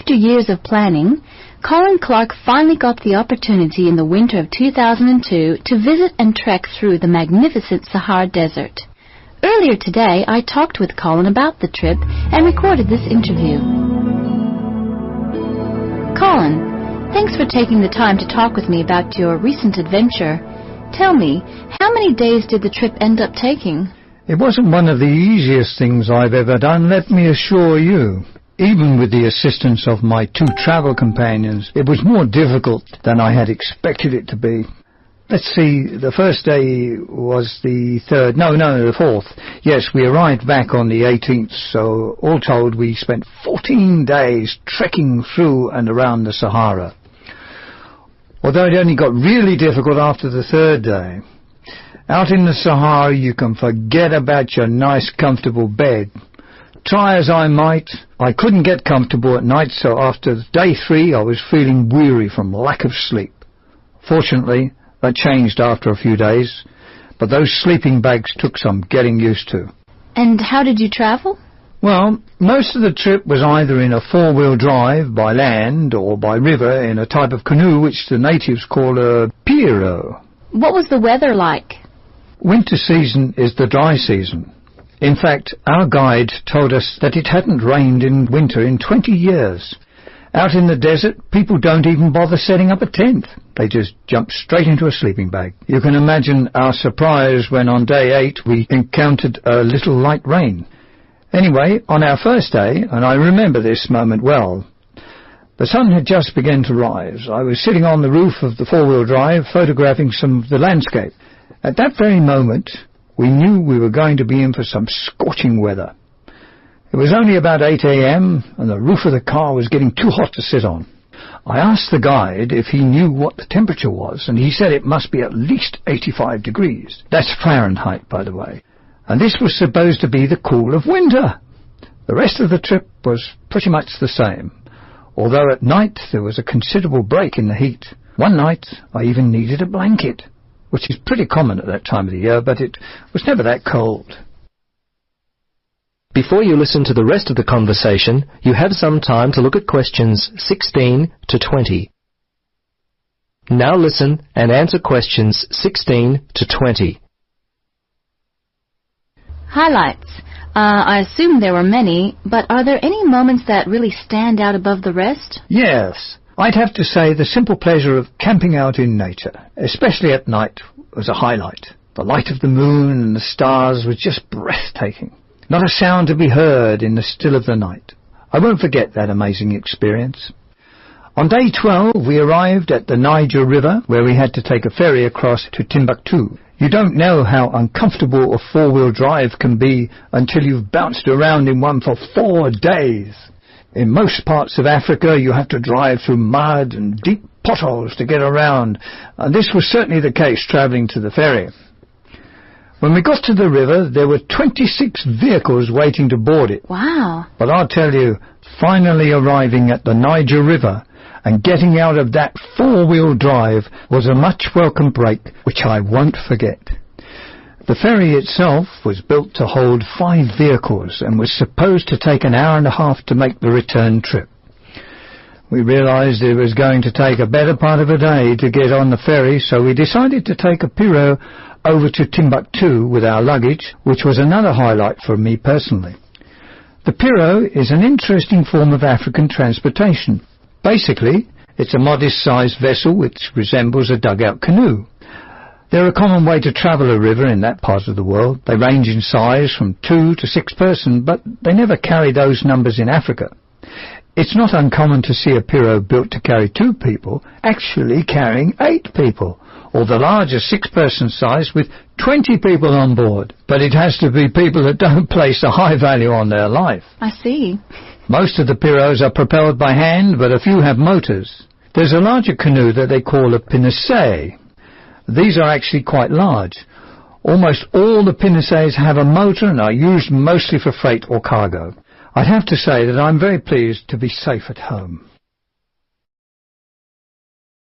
After years of planning, Colin Clark finally got the opportunity in the winter of 2002 to visit and trek through the magnificent Sahara Desert. Earlier today, I talked with Colin about the trip and recorded this interview. Colin, thanks for taking the time to talk with me about your recent adventure. Tell me, how many days did the trip end up taking? It wasn't one of the easiest things I've ever done, let me assure you. Even with the assistance of my 2 travel companions, it was more difficult than I had expected it to be. Let's see, the first day was the 3rd, the 4th. Yes, we arrived back on the 18th, so all told we spent 14 days trekking through and around the Sahara. Although it only got really difficult after the 3rd day. Out in the Sahara you can forget about your nice comfortable bed. Try as I might, I couldn't get comfortable at night, so after day 3 I was feeling weary from lack of sleep. Fortunately, that changed after a few days, but those sleeping bags took some getting used to. And how did you travel? Well, most of the trip was either in a 4-wheel drive by land or by river in a type of canoe which the natives call a pirogue. What was the weather like? Winter season is the dry season. In fact, our guide told us that it hadn't rained in winter in 20 years. Out in the desert, people don't even bother setting up a tent. They just jump straight into a sleeping bag. You can imagine our surprise when on day 8 we encountered a little light rain. Anyway, on our first day, and I remember this moment well, the sun had just begun to rise. I was sitting on the roof of the 4-wheel drive photographing some of the landscape. At that very moment, we knew we were going to be in for some scorching weather. It was only about 8 a.m. and the roof of the car was getting too hot to sit on. I asked the guide if he knew what the temperature was, and he said it must be at least 85 degrees. That's Fahrenheit, by the way. And this was supposed to be the cool of winter. The rest of the trip was pretty much the same, although at night there was a considerable break in the heat. One night I even needed a blanket, which is pretty common at that time of the year, but it was never that cold. Before you listen to the rest of the conversation, you have some time to look at questions 16 to 20. Now listen and answer questions 16 to 20. Highlights. I assume there were many, but are there any moments that really stand out above the rest? Yes. I'd have to say the simple pleasure of camping out in nature, especially at night, was a highlight. The light of the moon and the stars was just breathtaking. Not a sound to be heard in the still of the night. I won't forget that amazing experience. On day 12, we arrived at the Niger River, where we had to take a ferry across to Timbuktu. You don't know how uncomfortable a 4-wheel drive can be until you've bounced around in one for 4 days. In most parts of Africa, you have to drive through mud and deep potholes to get around, and this was certainly the case travelling to the ferry. When we got to the river, there were 26 vehicles waiting to board it. Wow. But I'll tell you, finally arriving at the Niger River and getting out of that 4-wheel drive was a much welcome break, which I won't forget. The ferry itself was built to hold 5 vehicles and was supposed to take an hour and a half to make the return trip. We realized it was going to take a better part of a day to get on the ferry, so we decided to take a pirogue over to Timbuktu with our luggage, which was another highlight for me personally. The pirogue is an interesting form of African transportation. Basically, it's a modest-sized vessel which resembles a dugout canoe. They're a common way to travel a river in that part of the world. They range in size from 2 to 6 person, but they never carry those numbers in Africa. It's not uncommon to see a pirogue built to carry 2 people actually carrying 8 people, or the larger 6-person size with 20 people on board. But it has to be people that don't place a high value on their life. I see. Most of the pirogues are propelled by hand, but a few have motors. There's a larger canoe that they call a pinnace. These are actually quite large. Almost all the pinnaces have a motor and are used mostly for freight or cargo. I'd have to say that I'm very pleased to be safe at home.